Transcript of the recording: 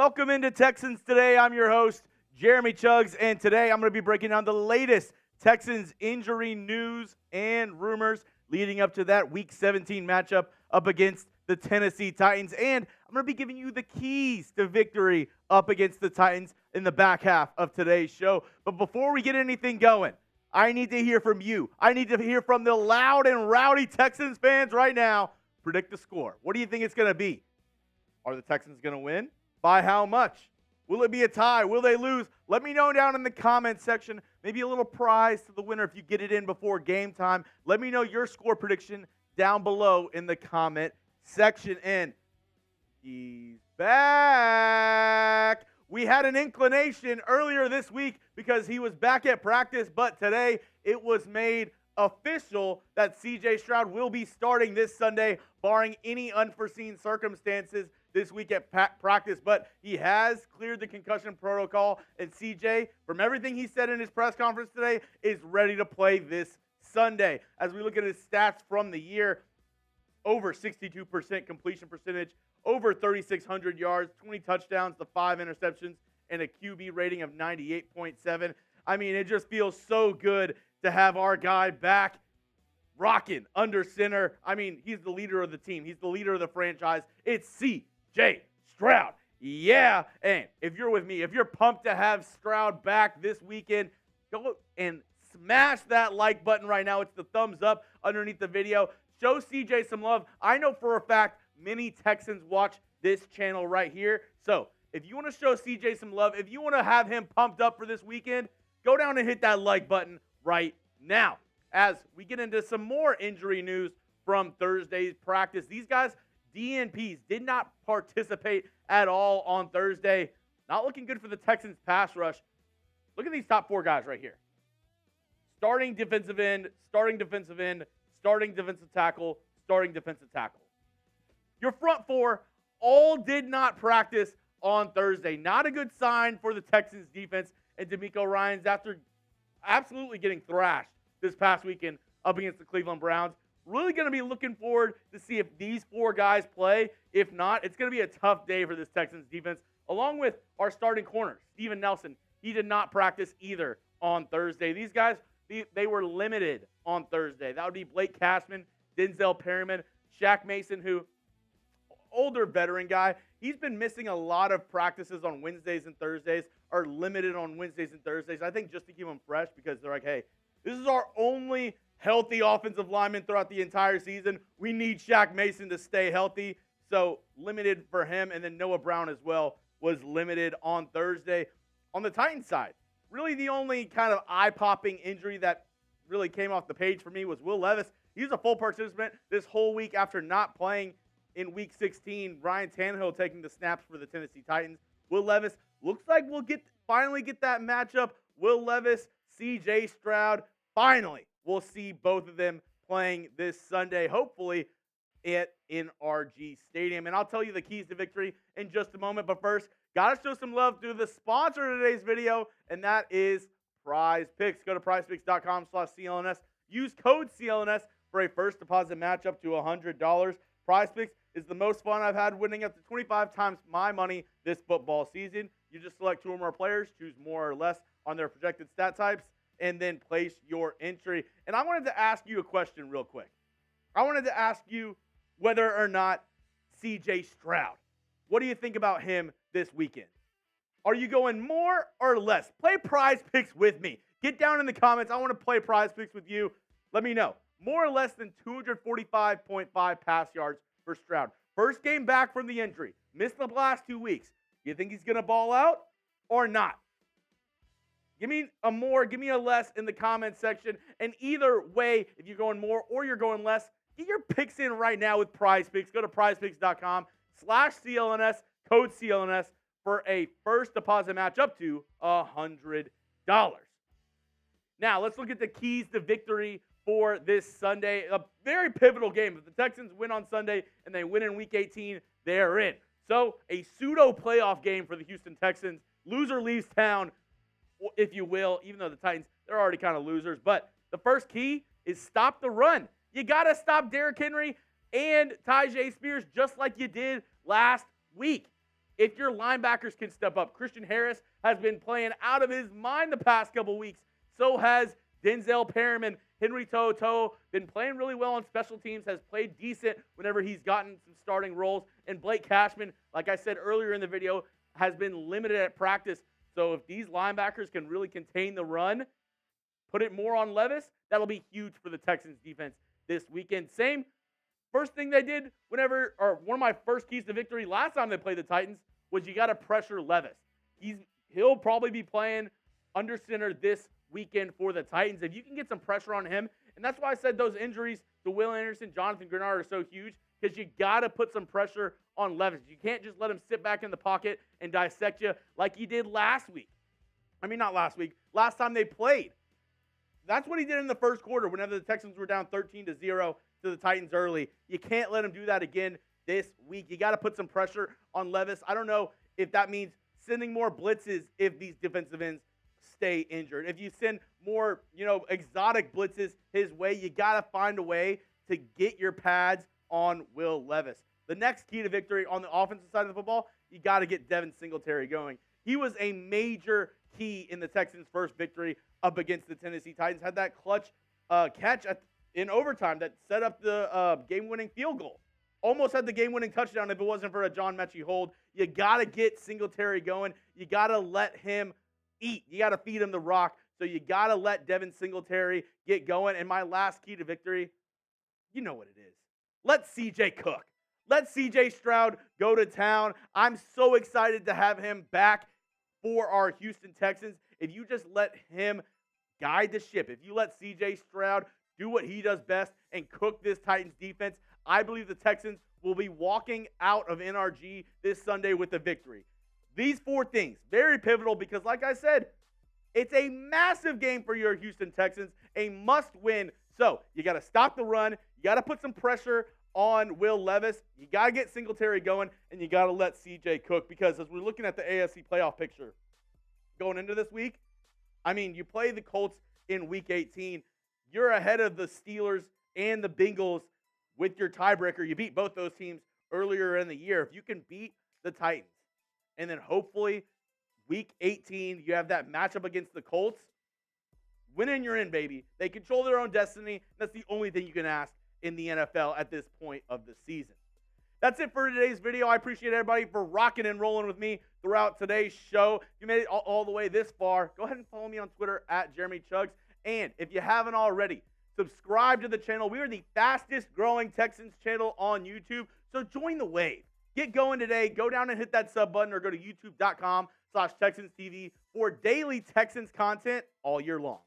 Welcome into Texans Today. I'm your host, Jeremy Chuggs, and today I'm going to be breaking down the latest Texans injury news and rumors leading up to that Week 17 matchup up against the Tennessee Titans. And I'm going to be giving you the keys to victory up against the Titans in the back half of today's show. But before we get anything going, I need to hear from you. I need to hear from the loud and rowdy Texans fans right now. Predict the score. What do you think it's going to be? Are the Texans going to win? By how much? Will it be a tie? Will they lose? Let me know down in the comments section. Maybe a little prize to the winner if you get it in before game time. Let me know your score prediction down below in the comment section. And he's back. We had an inclination earlier this week because he was back at practice, but today it was made official that C.J. Stroud will be starting this Sunday, barring any unforeseen circumstances this week at practice. But he has cleared the concussion protocol, and C.J., from everything he said in his press conference today, is ready to play this Sunday. As we look at his stats from the year, over 62% completion percentage, over 3,600 yards, 20 touchdowns to 5 interceptions, and a QB rating of 98.7. I mean, it just feels so good to have our guy back rocking under center. I mean, he's the leader of the team. He's the leader of the franchise. It's C.J. Stroud. Yeah. And if you're with me, if you're pumped to have Stroud back this weekend, go and smash that like button right now. It's the thumbs up underneath the video. Show CJ some love. I know for a fact many Texans watch this channel right here. So if you want to show CJ some love, if you want to have him pumped up for this weekend, go down and hit that like button right now. As we get into some more injury news from Thursday's practice, these guys, DNPs, did not participate at all on Thursday. Not looking good for the Texans pass rush. Look at these top four guys right here. Starting defensive end, starting defensive end, starting defensive tackle, starting defensive tackle. Your front four all did not practice on Thursday. Not a good sign for the Texans defense and DeMeco Ryans after absolutely getting thrashed this past weekend up against the Cleveland Browns. Really going to be looking forward to see if these four guys play. If not, it's going to be a tough day for this Texans defense, along with our starting corner, Steven Nelson. He did not practice either on Thursday. These guys, they were limited on Thursday. That would be Blake Cashman, Denzel Perryman, Shaq Mason, who, older veteran guy, he's been missing a lot of practices on Wednesdays and Thursdays, or limited on Wednesdays and Thursdays. I think just to keep him fresh because they're like, hey, this is our only healthy offensive lineman throughout the entire season. We need Shaq Mason to stay healthy. So limited for him. And then Noah Brown as well was limited on Thursday. On the Titans side, really the only kind of eye-popping injury that really came off the page for me was Will Levis. He was a full participant this whole week after not playing in Week 16. Ryan Tannehill taking the snaps for the Tennessee Titans. Will Levis looks like we'll finally get that matchup. Will Levis, C.J. Stroud. Finally, we'll see both of them playing this Sunday, hopefully at NRG Stadium. And I'll tell you the keys to victory in just a moment. But first, got to show some love to the sponsor of today's video, and that is Prize Picks. Go to prizepicks.com/CLNS. Use code CLNS for a first deposit match up to $100. Prize Picks is the most fun I've had, winning up to 25 times my money this football season. You just select 2 or more players, choose more or less on their projected stat types, and then place your entry. And I wanted to ask you a question real quick. I wanted to ask you whether or not C.J. Stroud, what do you think about him this weekend? Are you going more or less? Play Prize Picks with me. Get down in the comments. I want to play Prize Picks with you. Let me know. More or less than 245.5 pass yards for Stroud. First game back from the injury. Missed the last 2 weeks. You think he's going to ball out or not? Give me a more, give me a less in the comment section. And either way, if you're going more or you're going less, get your picks in right now with Prize Picks. Go to prizepicks.com/CLNS, code CLNS for a first deposit match up to $100. Now, let's look at the keys to victory for this Sunday. A very pivotal game. If the Texans win on Sunday and they win in Week 18, they're in. So, a pseudo-playoff game for the Houston Texans. Loser leaves town, if you will, even though the Titans, they're already kind of losers. But the first key is stop the run. You got to stop Derrick Henry and Tyjae Spears just like you did last week. If your linebackers can step up, Christian Harris has been playing out of his mind the past couple weeks. So has Denzel Perriman. Henry To'oTo'o been playing really well on special teams, has played decent whenever he's gotten some starting roles. And Blake Cashman, like I said earlier in the video, has been limited at practice. So if these linebackers can really contain the run, put it more on Levis, that'll be huge for the Texans defense this weekend. Same first thing they did one of my first keys to victory last time they played the Titans was you got to pressure Levis. He'll probably be playing under center this weekend for the Titans. If you can get some pressure on him, and that's why I said those injuries to Will Anderson, Jonathan Grenard are so huge, because you got to put some pressure on Levis. You can't just let him sit back in the pocket and dissect you like he did last week. I mean, not last week. Last time they played. That's what he did in the first quarter whenever the Texans were down 13-0 to the Titans early. You can't let him do that again this week. You got to put some pressure on Levis. I don't know if that means sending more blitzes if these defensive ends stay injured. If you send more, exotic blitzes his way, you got to find a way to get your pads on Will Levis. The next key to victory on the offensive side of the football, you got to get Devin Singletary going. He was a major key in the Texans' first victory up against the Tennessee Titans. Had that clutch catch in overtime that set up the game-winning field goal. Almost had the game-winning touchdown if it wasn't for a John Mechie hold. You got to get Singletary going. You got to let him eat. You got to feed him the rock. So you got to let Devin Singletary get going. And my last key to victory, you know what it is. Let CJ cook. Let CJ Stroud go to town. I'm so excited to have him back for our Houston Texans. If you just let him guide the ship, if you let CJ Stroud do what he does best and cook this Titans defense, I believe the Texans will be walking out of NRG this Sunday with a victory. These four things, very pivotal because, like I said, it's a massive game for your Houston Texans, a must-win. So you got to stop the run. You got to put some pressure on Will Levis. You got to get Singletary going, and you got to let CJ cook because as we're looking at the AFC playoff picture going into this week, I mean, you play the Colts in Week 18. You're ahead of the Steelers and the Bengals with your tiebreaker. You beat both those teams earlier in the year. If you can beat the Titans, and then hopefully Week 18, you have that matchup against the Colts, win and you're in, baby. They control their own destiny. That's the only thing you can ask in the NFL at this point of the season. That's it for today's video. I appreciate everybody for rocking and rolling with me throughout today's show. If you made it all the way this far, go ahead and follow me on Twitter at Jeremy Chuggs. And if you haven't already, subscribe to the channel. We are the fastest growing Texans channel on YouTube. So join the wave. Get going today. Go down and hit that sub button or go to youtube.com/TexansTV for daily Texans content all year long.